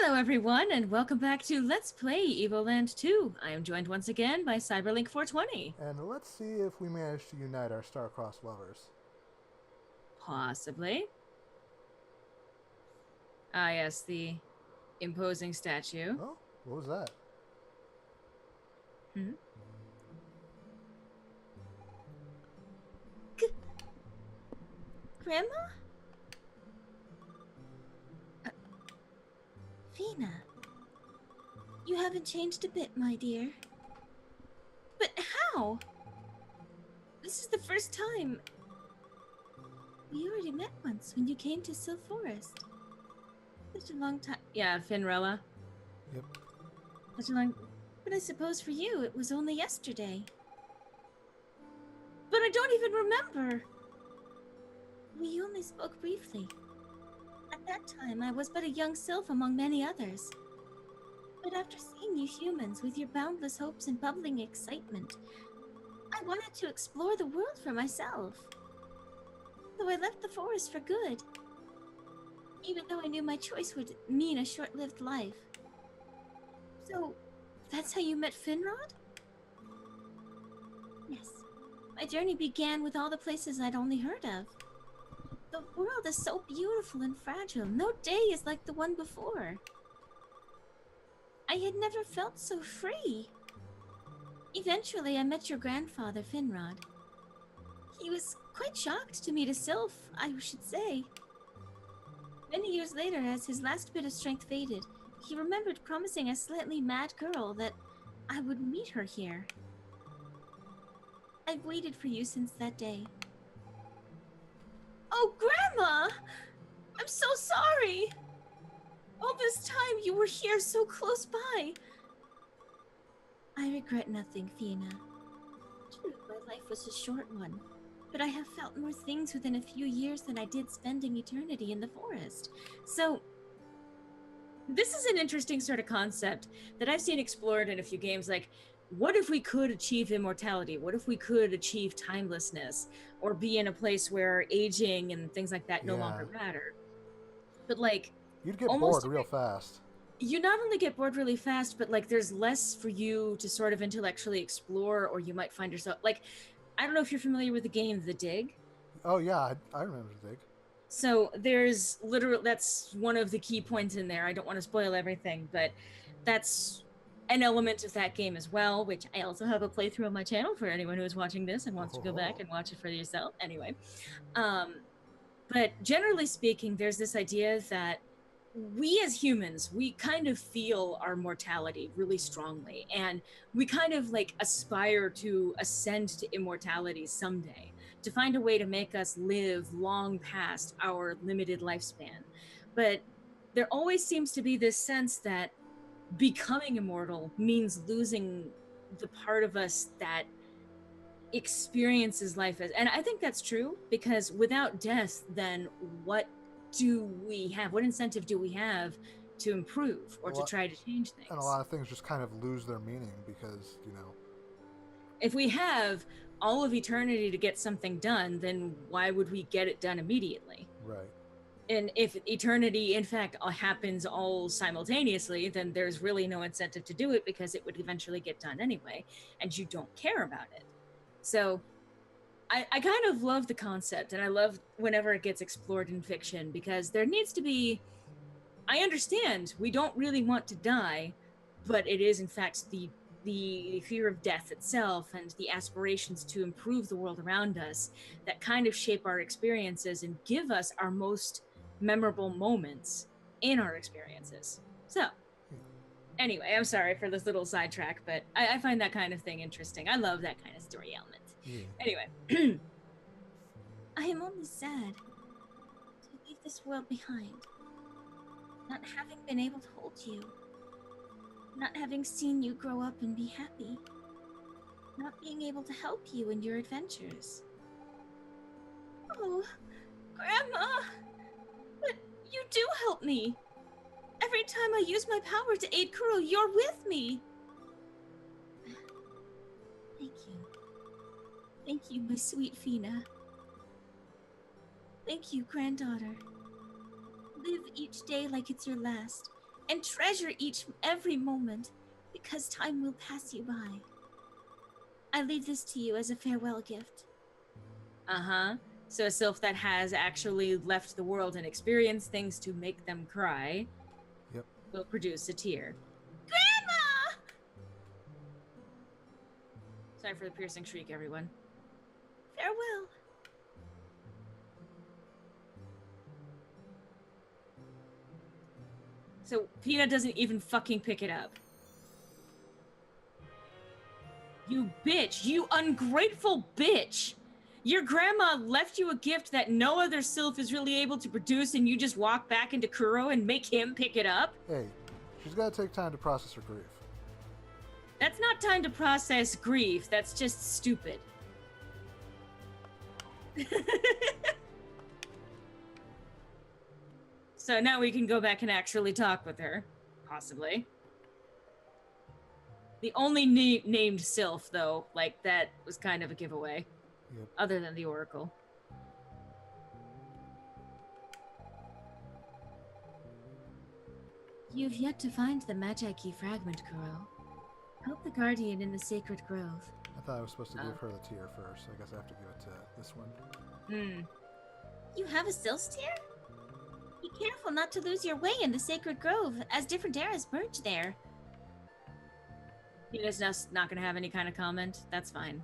Hello everyone, and welcome back to Let's Play Evoland 2. I am joined once again by Cyberlink 420. And let's see if we manage to unite our star-crossed lovers. Possibly. Ah yes, the imposing statue. Oh, what was that? Hmm? Grandma? Uh, Fina, you haven't changed a bit, my dear. But how? This is the first time. We already met once when you came to Silk Forest. Such a long time. Yeah, Finrella. Yep. Such a long. But I suppose for you it was only yesterday. But I don't even remember. We only spoke briefly. At that time, I was but a young sylph among many others. But after seeing you humans with your boundless hopes and bubbling excitement, I wanted to explore the world for myself. So I left the forest for good, even though I knew my choice would mean a short-lived life. So, that's how you met Finrod? Yes. My journey began with all the places I'd only heard of. The world is so beautiful and fragile. No day is like the one before. I had never felt so free. Eventually, I met your grandfather, Finrod. He was quite shocked to meet a sylph, I should say. Many years later, as his last bit of strength faded, he remembered promising a slightly mad girl that I would meet her here. I've waited for you since that day. Oh, Grandma! I'm so sorry! All this time you were here so close by. I regret nothing, Fina. True, my life was a short one, but I have felt more things within a few years than I did spending eternity in the forest. So, this is an interesting sort of concept that I've seen explored in a few games. Like, what if we could achieve immortality? What if we could achieve timelessness or be in a place where aging and things like that no Yeah. longer matter? But, like, You'd get bored almost real fast. you not only get bored really fast, but like there's less for you to sort of intellectually explore, or you might find yourself like, I don't know if you're familiar with the game The Dig. Oh, yeah, I remember the dig. So there's literally that's one of the key points in there. I don't want to spoil everything, but that's an element of that game as well, which I also have a playthrough on my channel for anyone who is watching this and wants to go back Oh, and watch it for yourself. Anyway, um, but generally speaking, there's this idea that we as humans, we kind of feel our mortality really strongly, and we kind of like aspire to ascend to immortality someday, to find a way to make us live long past our limited lifespan. But there always seems to be this sense that becoming immortal means losing the part of us that experiences life as, and I think that's true, because without death, then what do we have, what incentive do we have to improve a or to lot, try to change and a things? lot of things just kind of lose their meaning because If we have all of eternity to get something done, then why would we get it done immediately? right. And if eternity in fact happens all simultaneously, then there's really no incentive to do it, because it would eventually get done anyway and you don't care about it. So I kind of love the concept, and I love whenever it gets explored in fiction, because there needs to be. I understand we don't really want to die, but it is in fact the fear of death itself and the aspirations to improve the world around us that kind of shape our experiences and give us our most memorable moments in our experiences. So, Yeah. anyway, I'm sorry for this little sidetrack, but I find that kind of thing interesting. I love that kind of story element. Yeah. Anyway, I am only sad to leave this world behind, not having been able to hold you, not having seen you grow up and be happy, not being able to help you in your adventures. Oh, Grandma! But you do help me! Every time I use my power to aid Kuro, you're with me! Thank you. Thank you, my sweet Fina. Thank you, granddaughter. Live each day like it's your last, and treasure every moment, because time will pass you by. I leave this to you as a farewell gift. Uh-huh. So a sylph that has actually left the world and experienced things to make them cry Yep. will produce a tear. Grandma! Sorry for the piercing shriek, everyone. Farewell. So Peanut doesn't even fucking pick it up. You bitch! You ungrateful bitch! Your grandma left you a gift that no other sylph is really able to produce, and you just walk back into Kuro and make him pick it up? Hey, she's got to take time to process her grief. That's not time to process grief. That's just stupid. So now we can go back and actually talk with her. Possibly. The only named sylph, though, like, that was kind of a giveaway. Yep. Other than the Oracle. You've yet to find the Magi-Key fragment, Kuro. Help the Guardian in the Sacred Grove. I thought I was supposed to give her the tear first. I guess I have to give it to this one. You have a Sylph's tear? Be careful not to lose your way in the Sacred Grove, as different eras merge there. You guys not gonna have any kind of comment? That's fine.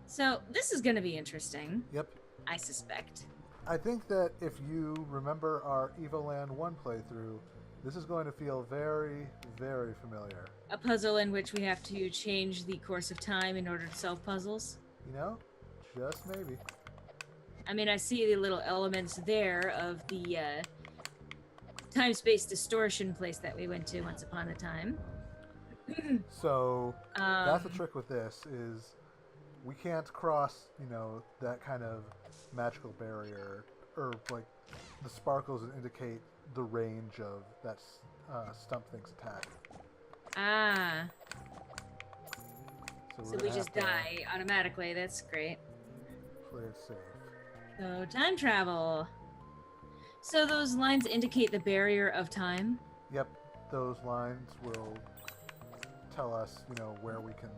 So, this is gonna be interesting. Yep. I suspect. I think that if you remember our Evoland 1 playthrough, this is going to feel very, very familiar. A puzzle in which we have to change the course of time in order to solve puzzles? You know? Just maybe. I mean, I see the little elements there of the time-space distortion place that we went to once upon a time. So, that's the trick with this, is we can't cross, you know, that kind of magical barrier, or, like, the sparkles that indicate the range of that stump thing's attack. Ah. So we just die automatically. That's great. Play it safe. So, time travel. So those lines indicate the barrier of time? Yep. Those lines will tell us, you know, where we can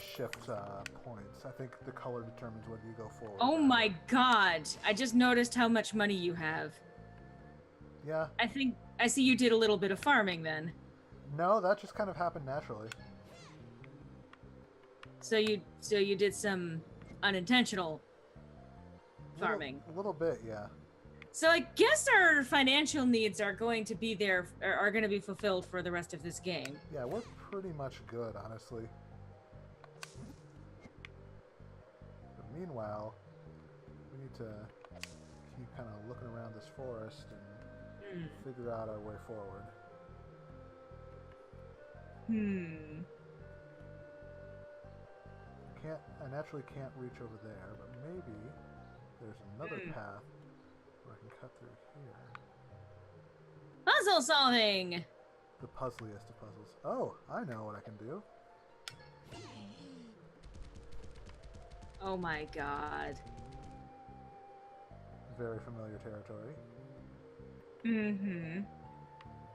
shift points. I think the color determines whether you go forward. Oh my god! I just noticed how much money you have. Yeah. I see you did a little bit of farming then. No, that just kind of happened naturally. So you did some unintentional farming. A little bit, yeah. So I guess our financial needs are going to be there, are going to be fulfilled for the rest of this game. Yeah, we're pretty much good, honestly. But meanwhile, we need to keep kind of looking around this forest and figure out our way forward. I naturally can't reach over there, but maybe there's another path where I can cut through here. Puzzle solving! The puzzliest of puzzles. Oh, I know what I can do. Oh my god. Very familiar territory. Mm-hmm.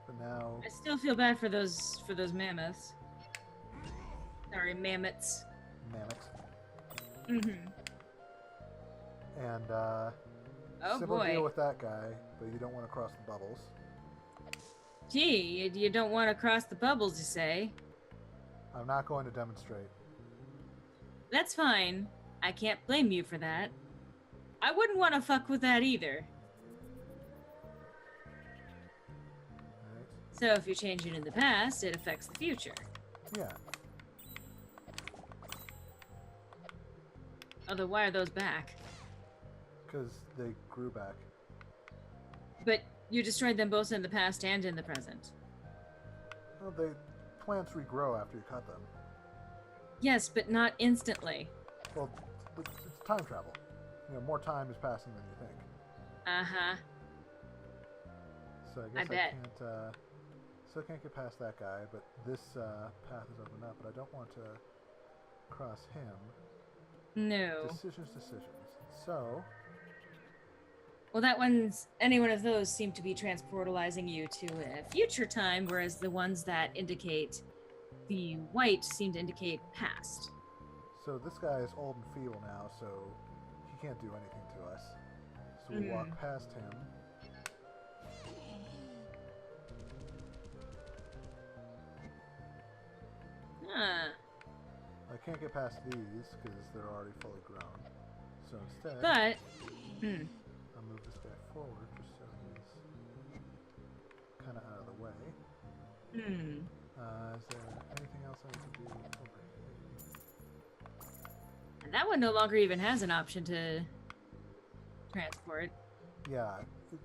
But now... I still feel bad for those mammoths. Sorry, mammoths. Mammoths. Mm-hmm. And, oh similar boy. deal with that guy, but you don't want to cross the bubbles. Gee, you don't want to cross the bubbles, you say? I'm not going to demonstrate. That's fine. I can't blame you for that. I wouldn't want to fuck with that either. Right? So if you change it in the past, it affects the future. Yeah. Although, why are those back? Because they grew back. But you destroyed them both in the past and in the present. Well, plants regrow after you cut them. Yes, but not instantly. Well, it's time travel. You know, more time is passing than you think. Uh-huh. So I guess bet. still can't get past that guy, but this path is open up, but I don't want to cross him. No. Decisions. So, Well, that one's any one of those seem to be transportalizing you to a future time, whereas the ones that indicate the white seem to indicate past. So this guy is old and feeble now, so he can't do anything to us. So we walk past him. Huh. I can't get past these because they're already fully grown. So instead, but I'll move this guy forward just so he's kind of out of the way. Is there anything else I can do over here? And that one no longer even has an option to transport. Yeah, it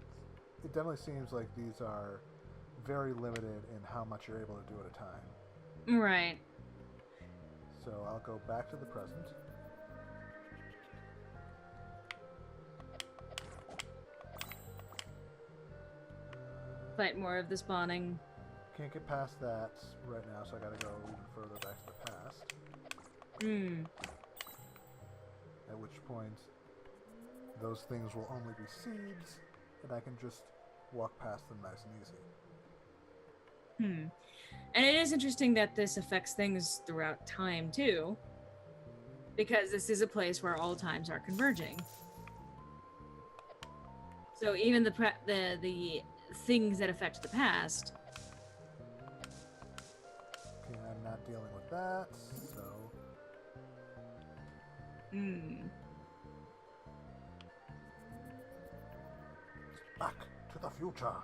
definitely seems like these are very limited in how much you're able to do at a time. Right. So I'll go back to the present. Fight more of the spawning. Can't get past that right now, so I gotta go even further back to the past. At which point, those things will only be seeds, and I can just walk past them nice and easy. And it is interesting that this affects things throughout time, too. Because this is a place where all times are converging. So even the things that affect the past. Okay, I'm not dealing with that, so... Back to the future.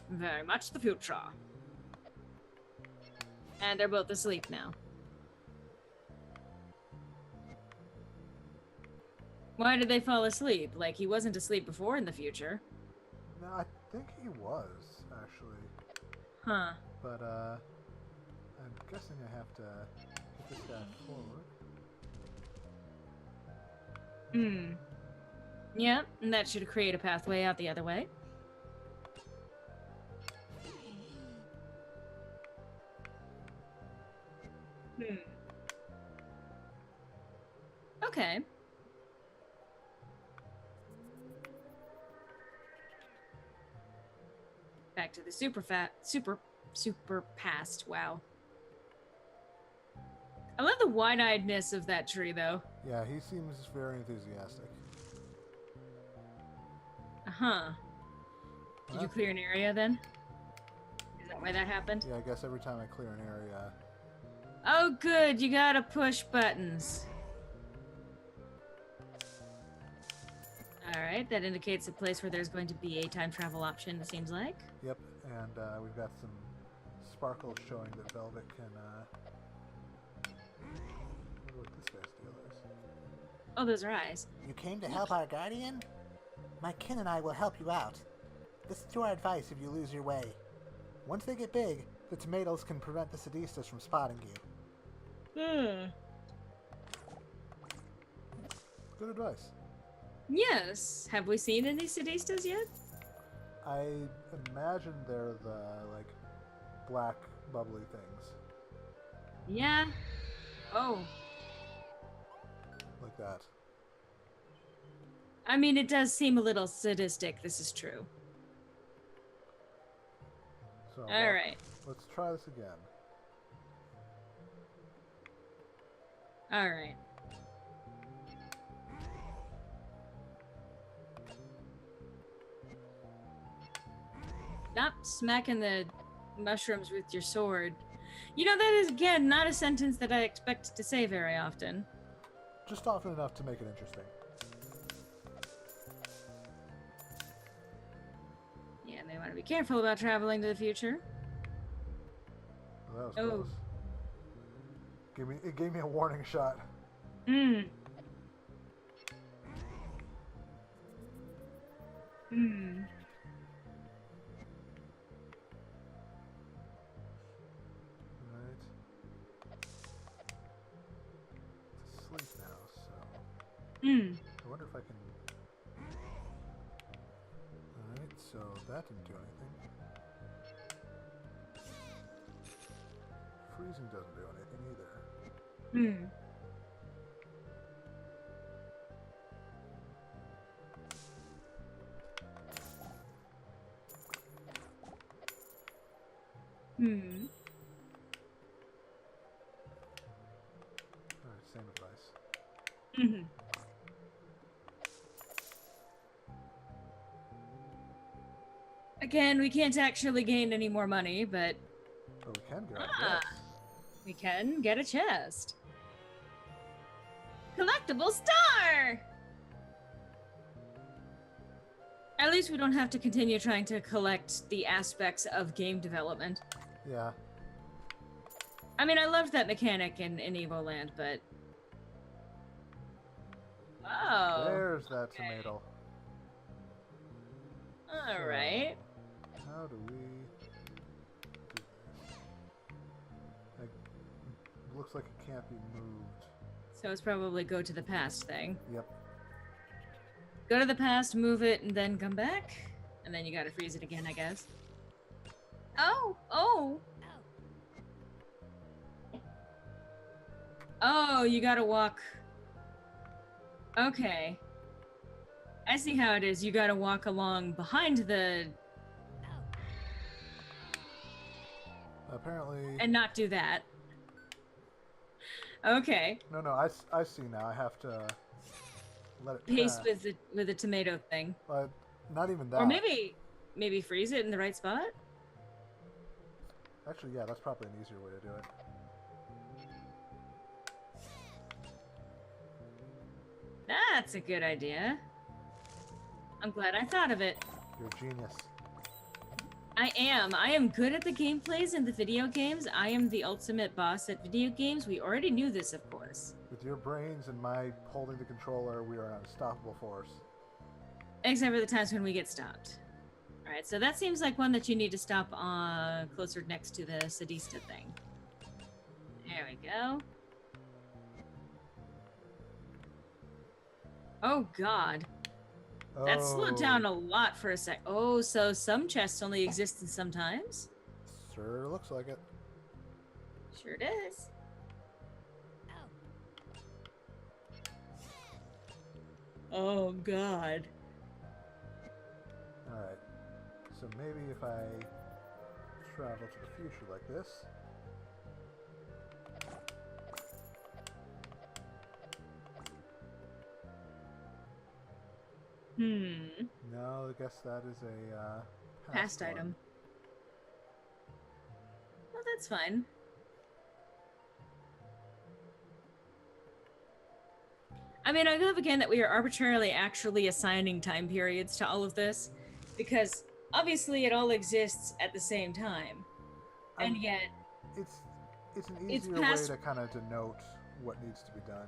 Very much the future. And they're both asleep now. Why did they fall asleep? Like, he wasn't asleep before in the future. No, I think he was, actually. Huh. But, I'm guessing I have to hit this guy forward. Yeah, and that should create a pathway out the other way. Okay. Back to the super past. Wow. I love the wide-eyedness of that tree, though. Yeah, he seems very enthusiastic. Did you clear an area, then? Is that why that happened? Yeah, I guess every time I clear an area... Oh, good. You gotta push buttons. Alright, that indicates a place where there's going to be a time travel option, it seems like. Yep, and we've got some sparkles showing that Velvet can... I wonder what this guy's deal is. Oh, those are eyes. You came to help our guardian? My kin and I will help you out. Listen to our advice if you lose your way. Once they get big, the tomatoes can prevent the Sadistas from spotting you. Good advice. Yes. Have we seen any Sadistas yet? I imagine they're the, like, black, bubbly things. Yeah. Oh. Like that. I mean, it does seem a little sadistic, this is true. So, alright. Let's try this again. Alright. Stop smacking the mushrooms with your sword. You know, that is, again, not a sentence that I expect to say very often. Just often enough to make it interesting. Yeah, and they want to be careful about traveling to the future. Well, that was close. It gave me a warning shot. Asleep now, so... I wonder if I can... Alright, so that didn't do anything. Freezing doesn't do anything either. Mm-hmm. Alright, same advice. Mm-hmm. Again, we can't actually gain any more money, but... But we can grab this. We can get a chest. Collectible star! At least we don't have to continue trying to collect the aspects of game development. Yeah. I mean, I loved that mechanic in Evoland, but... Oh. There's that tomato. Alright. So, how do we do this? Like, looks like it can't be moved. So it's probably go to the past thing. Yep. Go to the past, move it, and then come back. And then you gotta freeze it again, I guess. Oh! Oh! Oh, you gotta walk... Okay. I see how it is. You gotta walk along behind the... Apparently... And not do that. Okay. No, I see now. I have to let it Paste pass. with the tomato thing. Not even that. Or maybe freeze it in the right spot? Actually, yeah, that's probably an easier way to do it. That's a good idea. I'm glad I thought of it. You're a genius. I am good at the gameplays in the video games. I am the ultimate boss at video games. We already knew this, of course. With your brains and my holding the controller, we are an unstoppable force. Except for the times when we get stopped. Alright, so that seems like one that you need to stop on closer next to the Sadista thing. There we go. Oh god. That slowed down a lot for a sec. Oh, so some chests only exist in sometimes? Sure looks like it. Sure does. Oh god. Alright. So maybe if I travel to the future like this. No, I guess that is a past item. Well, that's fine. I mean, I love again that we are arbitrarily actually assigning time periods to all of this, because obviously it all exists at the same time, and yet it's an easier way to kind of denote what needs to be done.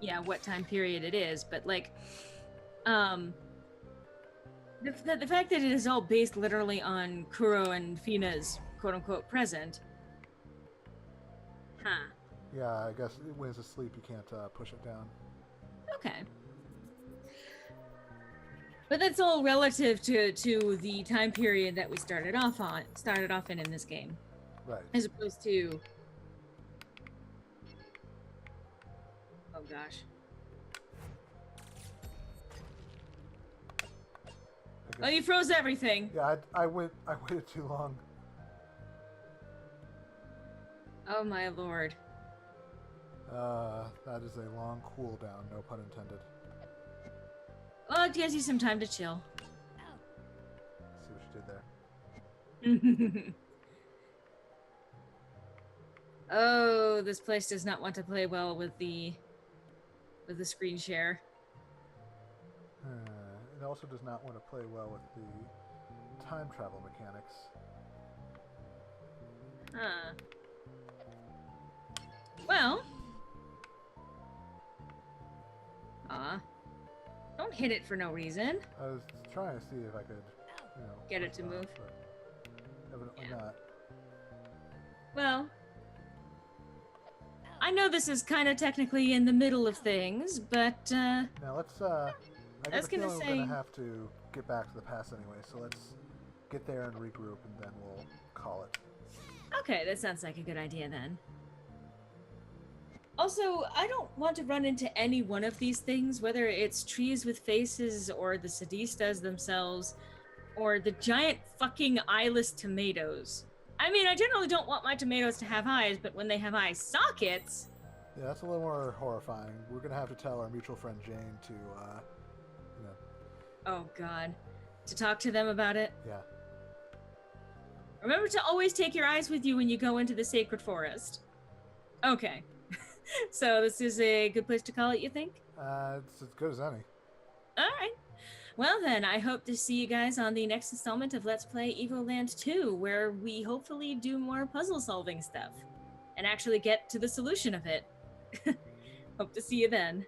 Yeah, what time period it is, but like, the fact that it is all based literally on Kuro and Fina's quote-unquote present. Huh. Yeah, I guess when it's asleep you can't push it down. Okay. But that's all relative to the time period that we started off in this game. Right. As opposed to... Oh gosh. Oh, you froze everything! Yeah, I waited too long. Oh my lord. That is a long cooldown, no pun intended. Well, it gives you some time to chill. See what you did there. Oh, this place does not want to play well with the screen share. It also does not want to play well with the time travel mechanics. Huh. Well. Don't hit it for no reason. I was trying to see if I could, get it to move. But evidently not. Well, I know this is kind of technically in the middle of things, but now let's I got a feeling say... we're gonna have to get back to the past anyway, so let's get there and regroup, and then we'll call it. Okay, that sounds like a good idea then. Also, I don't want to run into any one of these things, whether it's trees with faces, or the Sadistas themselves, or the giant fucking eyeless tomatoes. I mean, I generally don't want my tomatoes to have eyes, but when they have eye sockets... Yeah, that's a little more horrifying. We're going to have to tell our mutual friend Jane to, you know... Oh, God. To talk to them about it? Yeah. Remember to always take your eyes with you when you go into the sacred forest. Okay. So this is a good place to call it, you think? It's as good as any. All right. Well then, I hope to see you guys on the next installment of Let's Play Evoland 2, where we hopefully do more puzzle solving stuff and actually get to the solution of it. Hope to see you then.